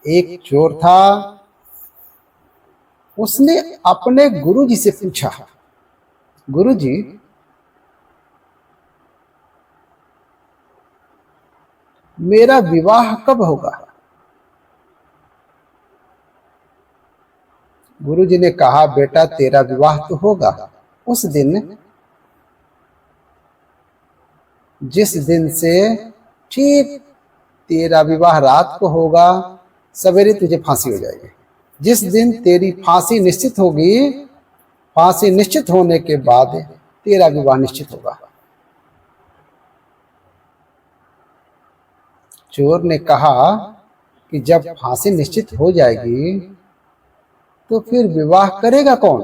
एक चोर था, उसने अपने गुरुजी से पूछा, गुरुजी मेरा विवाह कब होगा? गुरुजी ने कहा, बेटा तेरा विवाह तो होगा उस दिन जिस दिन से ठीक तेरा विवाह रात को होगा, सवेरे तुझे फांसी हो जाएगी। जिस दिन तेरी फांसी निश्चित होगी, फांसी निश्चित होने के बाद तेरा विवाह निश्चित होगा। चोर ने कहा कि जब फांसी निश्चित हो जाएगी तो फिर विवाह करेगा कौन?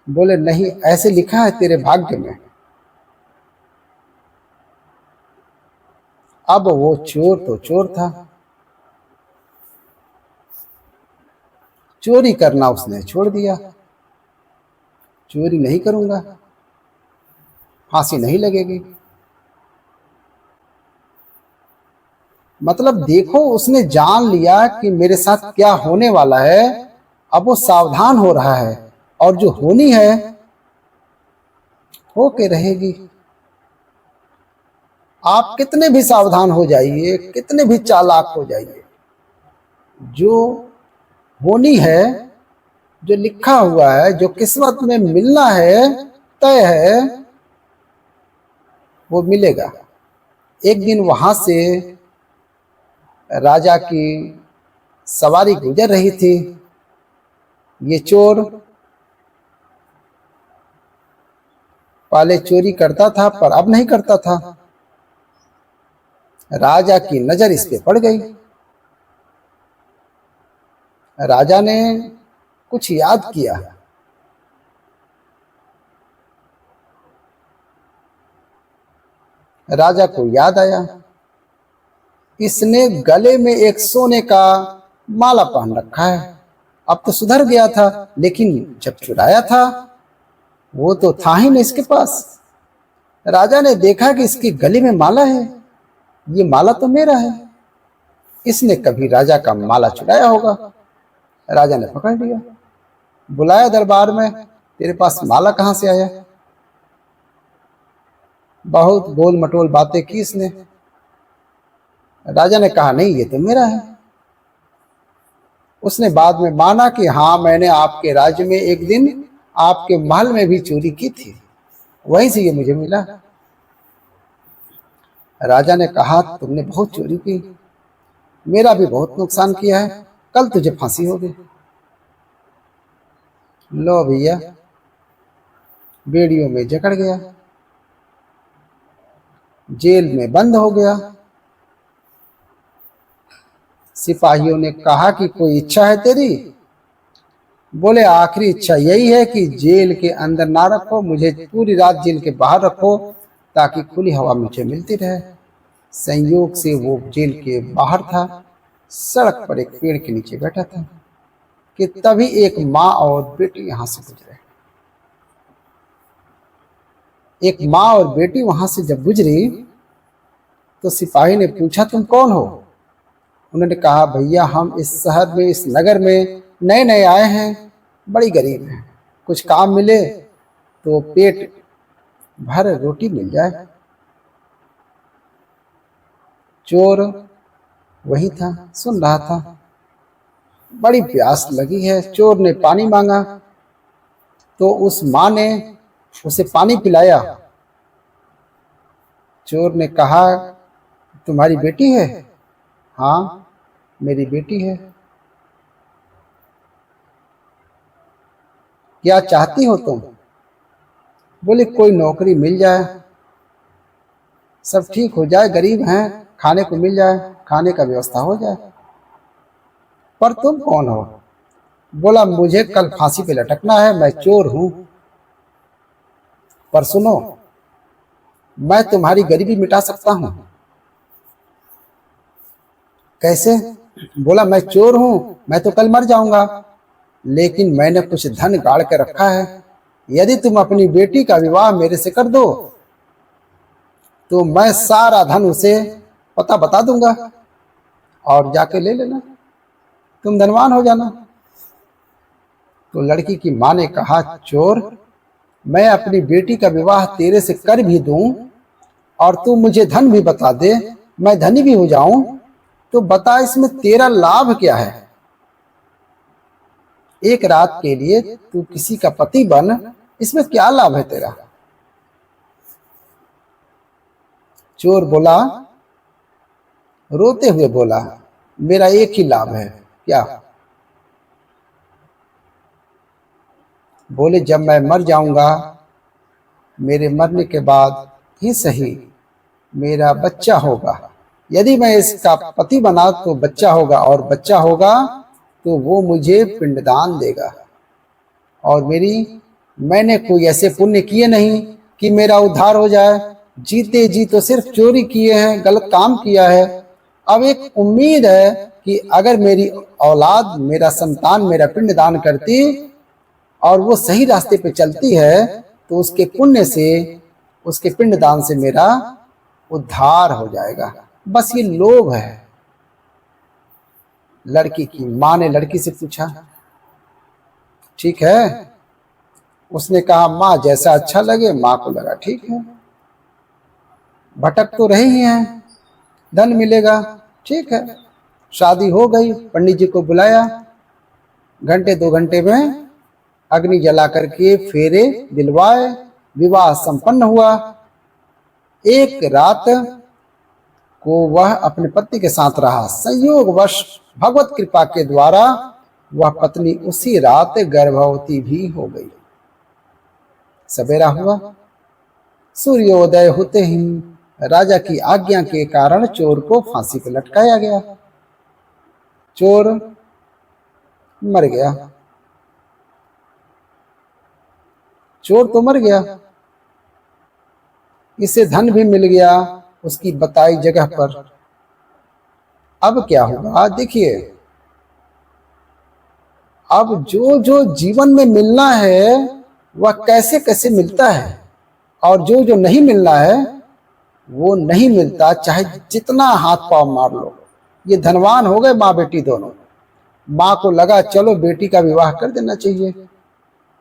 बोले, नहीं, ऐसे लिखा है तेरे भाग्य में। अब वो चोर तो चोर था, चोरी करना उसने छोड़ दिया। चोरी नहीं करूंगा, फांसी नहीं लगेगी। मतलब देखो, उसने जान लिया कि मेरे साथ क्या होने वाला है। अब वो सावधान हो रहा है, और जो होनी है हो के रहेगी। आप कितने भी सावधान हो जाइए, कितने भी चालाक हो जाइए, जो होनी है, जो लिखा हुआ है, जो किस्मत में मिलना है, तय है, वो मिलेगा। एक दिन वहां से राजा की सवारी गुजर रही थी। ये चोर पहले चोरी करता था, पर अब नहीं करता था। राजा की नजर इस पे पड़ गई। राजा ने कुछ याद किया। राजा को याद आया, इसने गले में एक सोने का माला पहन रखा है। अब तो सुधर गया था, लेकिन जब चुराया था वो तो था ही नहीं इसके पास। राजा ने देखा कि इसके गले में माला है, ये माला तो मेरा है। इसने कभी राजा का माला चुराया होगा। राजा ने पकड़ लिया, बुलाया दरबार में, तेरे पास माला कहां से आया? बहुत गोल मटोल बातें की इसने। राजा ने कहा, नहीं, ये तो मेरा है। उसने बाद में माना कि हाँ, मैंने आपके राज्य में एक दिन आपके महल में भी चोरी की थी, वहीं से ये मुझे मिला। राजा ने कहा, तुमने बहुत चोरी की, मेरा भी बहुत नुकसान किया है, कल तुझे फांसी होगी। लो भैया, बेड़ियों में जकड़ गया, जेल में बंद हो गया। सिपाहियों ने कहा कि कोई इच्छा है तेरी? बोले, आखिरी इच्छा यही है कि जेल के अंदर ना रखो, मुझे पूरी रात जेल के बाहर रखो, ताकि खुली हवा मुझे मिलती रहे। संयोग से वो जेल के बाहर था, सड़क पर एक पेड़ के नीचे बैठा था कि तभी एक माँ और बेटी यहां से गुजरे। एक माँ और बेटी वहां से जब गुजरी तो सिपाही ने पूछा, तुम कौन हो? उन्होंने कहा, भैया हम इस शहर में, इस नगर में नए नए आए हैं, बड़ी गरीब हैं, कुछ काम मिले तो पेट भर रोटी मिल जाए। चोर वही था, सुन रहा था। बड़ी प्यास लगी है। चोर ने पानी मांगा तो उस माँ ने उसे पानी पिलाया। चोर ने कहा, तुम्हारी बेटी है? हाँ, मेरी बेटी है। क्या चाहती हो तुम? बोले, कोई नौकरी मिल जाए, सब ठीक हो जाए, गरीब हैं, खाने को मिल जाए, खाने का व्यवस्था हो जाए। पर तुम कौन हो? बोला, मुझे कल फांसी पे लटकना है, मैं चोर हूं। पर सुनो, मैं तुम्हारी गरीबी मिटा सकता हूं। कैसे? बोला, मैं चोर हूं, मैं तो कल मर जाऊंगा, लेकिन मैंने कुछ धन गाड़ के रखा है। यदि तुम अपनी बेटी का विवाह मेरे से कर दो तो मैं सारा धन उसे पता बता दूंगा। और जाके ले लेना, तुम धनवान हो जाना। तो लड़की की माँ ने कहा, चोर, मैं अपनी बेटी का विवाह तेरे से कर भी दूं और तू मुझे धन भी बता दे, मैं धनी भी हो जाऊं, तो बता इसमें तेरा लाभ क्या है? एक रात के लिए तू किसी का पति बन, इसमें क्या लाभ है तेरा? चोर बोला, रोते हुए बोला, मेरा एक ही लाभ है। क्या? बोले, जब मैं मर जाऊंगा, मेरे मरने के बाद ही सही मेरा बच्चा होगा। यदि मैं इसका पति बना तो बच्चा होगा, और बच्चा होगा तो वो मुझे पिंडदान देगा। और मैंने कोई ऐसे पुण्य किए नहीं कि मेरा उद्धार हो जाए। जीते जी तो सिर्फ चोरी किए हैं, गलत काम किया है। अब एक उम्मीद है कि अगर मेरी औलाद, मेरा संतान मेरा पिंडदान करती और वो सही रास्ते पे चलती है, तो उसके पुण्य से, उसके पिंडदान से मेरा उद्धार हो जाएगा। बस ये लोभ है। लड़की की माँ ने लड़की से पूछा, ठीक है? उसने कहा, माँ जैसा अच्छा लगे। माँ को लगा ठीक है, भटक तो रही ही हैं, धन मिलेगा, ठीक है। शादी हो गई, पंडित जी को बुलाया, घंटे 2 घंटे में अग्नि जला करके फेरे दिलवाए, विवाह संपन्न हुआ। एक रात को वह अपने पति के साथ रहा। संयोगवश भगवत कृपा के द्वारा वह पत्नी उसी रात गर्भवती भी हो गई। सवेरा हुआ, सूर्योदय होते ही राजा की आज्ञा के कारण चोर को फांसी पर लटकाया गया। चोर मर गया। चोर तो मर गया, इसे धन भी मिल गया उसकी बताई जगह पर। अब क्या होगा देखिए, अब जो जो जीवन में मिलना है वह कैसे कैसे मिलता है, और जो जो नहीं मिलना है वो नहीं मिलता, चाहे जितना हाथ पांव मार लो। ये धनवान हो गए माँ बेटी दोनों। माँ को लगा चलो बेटी का विवाह कर देना चाहिए।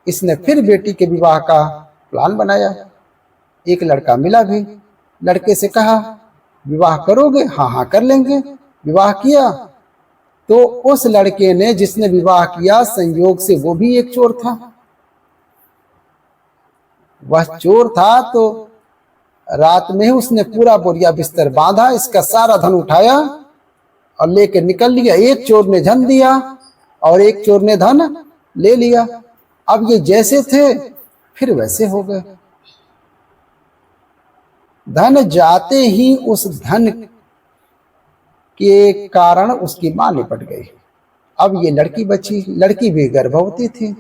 इसने फिर बेटी के विवाह का प्लान बनाया। एक लड़का मिला भी, लड़के से कहा, विवाह करोगे? हाँ हाँ कर लेंगे। विवाह किया तो उस लड़के ने, जिसने विवाह किया, संयोग से वो भी एक चोर था। वह चोर था तो रात में ही उसने पूरा बोरिया बिस्तर बांधा, इसका सारा धन उठाया और लेकर निकल लिया। एक चोर ने धन दिया और एक चोर ने धन ले लिया। अब ये जैसे थे फिर वैसे हो गए। धन जाते ही उस धन के कारण उसकी मां निपट गई। अब ये लड़की बची। लड़की भी गर्भवती थी।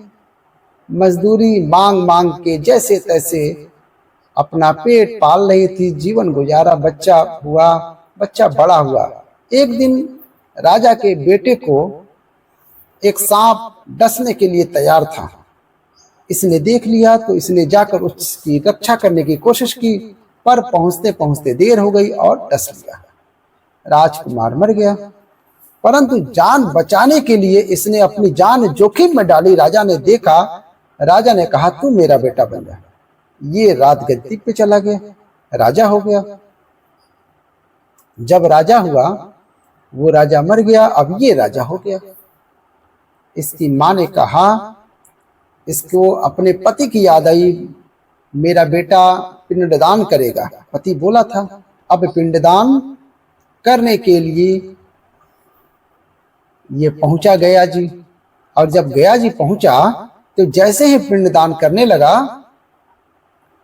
मजदूरी मांग मांग के जैसे तैसे अपना पेट पाल रही थी, जीवन गुजारा। बच्चा हुआ, बच्चा बड़ा हुआ। एक दिन राजा के बेटे को एक सांप डसने के लिए तैयार था। इसने देख लिया तो इसने जाकर उसकी रक्षा करने की कोशिश की, पर पहुंचते पहुंचते देर हो गई और डस लिया। राजकुमार मर गया, परंतु जान बचाने के लिए इसने अपनी जान जोखिम में डाली। राजा ने देखा, राजा ने कहा, तू मेरा बेटा बन जा। ये रात गद्दी पे चला गया, राजा हो गया। जब राजा हुआ, वो राजा मर गया, अब ये राजा हो गया। इसकी मां ने कहा, इसको अपने पति की याद आई, मेरा बेटा पिंडदान करेगा। पति बोला था। अब पिंडदान करने के लिए ये पहुंचा गया जी। और जब गया जी पहुंचा तो जैसे ही पिंडदान करने लगा,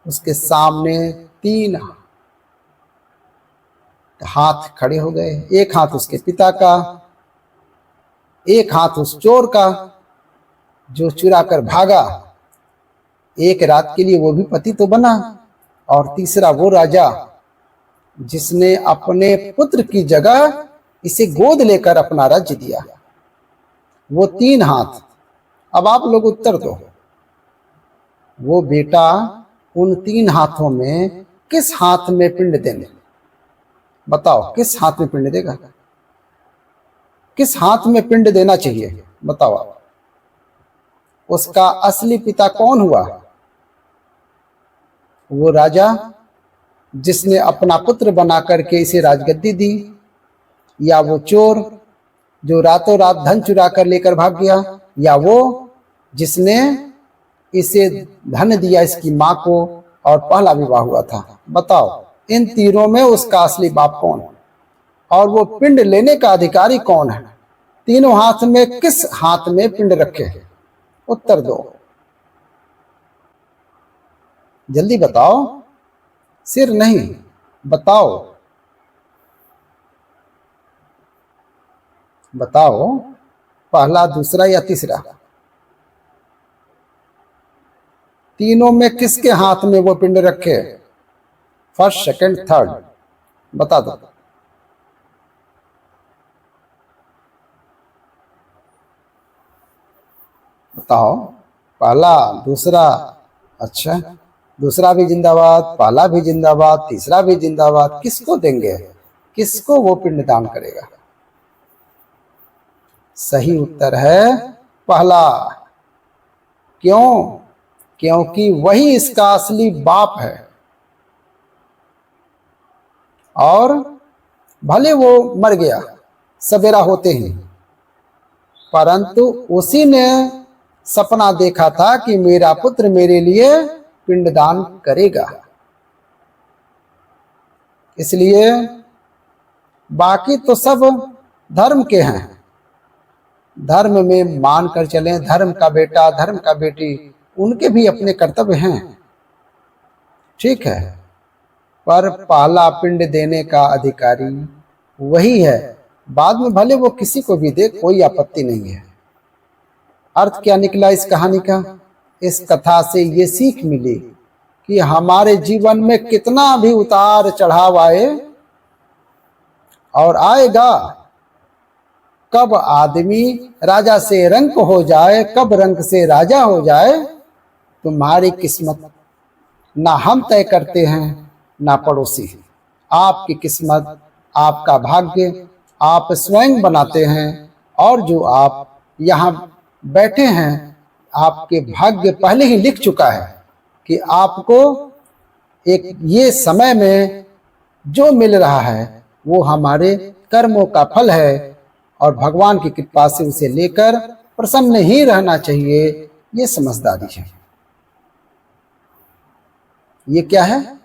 उसके सामने 3 हाथ खड़े हो गए। एक हाथ उसके पिता का, एक हाथ उस चोर का जो चुरा कर भागा। एक रात के लिए वो भी पति तो बना, और तीसरा वो राजा जिसने अपने पुत्र की जगह इसे गोद लेकर अपना राज्य दिया। वो 3 हाथ। अब आप लोग उत्तर दो, वो बेटा उन 3 हाथों में किस हाथ में पिंड देने? बताओ, किस हाथ में पिंड देगा? किस हाथ में पिंड देना चाहिए, बताओ आप। उसका असली पिता कौन हुआ? वो राजा जिसने अपना पुत्र बना करके इसे राजगद्दी दी, या वो चोर जो रातों रात धन चुरा कर लेकर भाग गया, या वो जिसने इसे धन दिया इसकी मां को और पहला विवाह हुआ था? बताओ, इन तीनों में उसका असली बाप कौन है? और वो पिंड लेने का अधिकारी कौन है? तीनों हाथ में किस हाथ में पिंड रखे? उत्तर दो, जल्दी बताओ। सिर नहीं, बताओ बताओ, पहला, दूसरा या तीसरा? तीनों में किसके हाथ में वो पिंड रखे? फर्स्ट, सेकंड, थर्ड, बता दो। बताओ, पहला, दूसरा? अच्छा, दूसरा भी जिंदाबाद, पहला भी जिंदाबाद, तीसरा भी जिंदाबाद। किसको देंगे? किसको वो पिंड दान करेगा? सही उत्तर है पहला। क्यों? क्योंकि वही इसका असली बाप है। और भले वो मर गया सवेरा होते ही, परंतु उसी ने सपना देखा था कि मेरा पुत्र मेरे लिए पिंडदान करेगा। इसलिए बाकी तो सब धर्म के हैं, धर्म में मान कर चलें। धर्म का बेटा, धर्म का बेटी, उनके भी अपने कर्तव्य हैं, ठीक है। पर पहला पिंड देने का अधिकारी वही है। बाद में भले वो किसी को भी दे, कोई आपत्ति नहीं है। अर्थ क्या निकला इस कहानी का? इस कथा से ये सीख मिली कि हमारे जीवन में कितना भी उतार चढ़ाव आए, और आएगा, कब आदमी राजा से रंक हो जाए, कब रंक से राजा हो जाए, तुम्हारी किस्मत ना हम तय करते हैं ना पड़ोसी। आपकी किस्मत, आपका भाग्य आप स्वयं बनाते हैं। और जो आप यहाँ बैठे हैं, आपके भाग्य पहले ही लिख चुका है कि आपको एक ये समय में जो मिल रहा है वो हमारे कर्मों का फल है, और भगवान की कृपा से उसे लेकर प्रसन्न ही रहना चाहिए। ये समझदारी है। ये क्या है?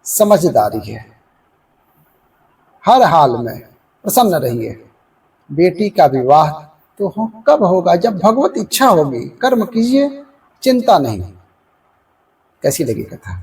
समझदारी है। हर हाल में प्रसन्न रहिए। बेटी का विवाह तो कब होगा? जब भगवत इच्छा होगी। कर्म कीजिए, चिंता नहीं। कैसी लगी कथा?